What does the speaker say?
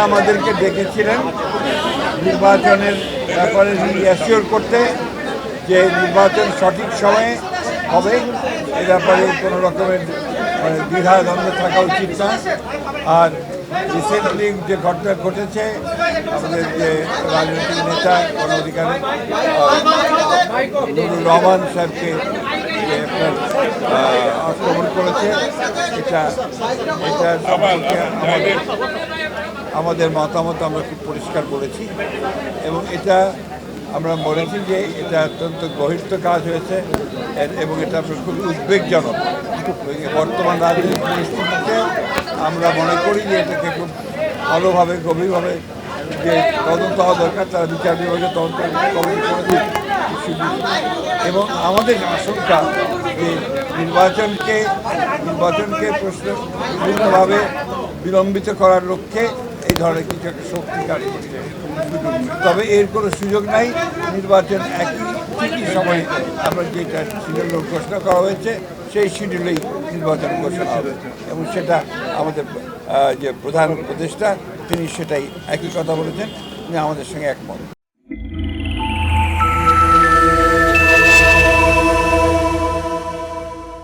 আমাদেরকে ডেকেছিলেন নির্বাচনের ব্যাপারে অ্যাসিওর করতে যে নির্বাচন সঠিক সময়ে হবে, এ ব্যাপারে কোনো রকমের দ্বিধাদ্বন্দ্ব থাকা উচিত না। আর রিসেন্টলি যে ঘটনা ঘটেছে, আমাদের যে রাজনৈতিক নেতা গণ অধিকারের নুরুর রহমান সাহেবকে যে আপনার আক্রমণ করেছে, এটা সম্পর্কে আমাদের মতামত আমরা খুব পরিষ্কার করেছি এবং এটা আমরা বলেছি যে এটা অত্যন্ত গভীরত কাজ হয়েছে এবং এটা খুব উদ্বেগজনক। বর্তমান রাজনৈতিক পরিস্থিতিতে আমরা মনে করি যে এটাকে খুব ভালোভাবে গভীরভাবে যে তদন্ত হওয়া দরকার, তারা বিচার বিভাগে তদন্ত করেছে এবং আমাদের আশঙ্কা যে নির্বাচনকে বিভিন্নভাবে বিলম্বিত করার লক্ষ্যে এই ধরনের কিছু একটা শক্তি কাজ করছে। তবে এর কোনো সুযোগ নাই। নির্বাচন ঠিকই সময়ে আমরা যেটা শিডিউল ঘোষণা করা হয়েছে সেই শিডিউলেই নির্বাচন ঘোষণা হবে এবং সেটা আমাদের যে প্রধান উপদেষ্টা তিনি সেটাই একই কথা বলেছেন, তিনি আমাদের সঙ্গে একমত।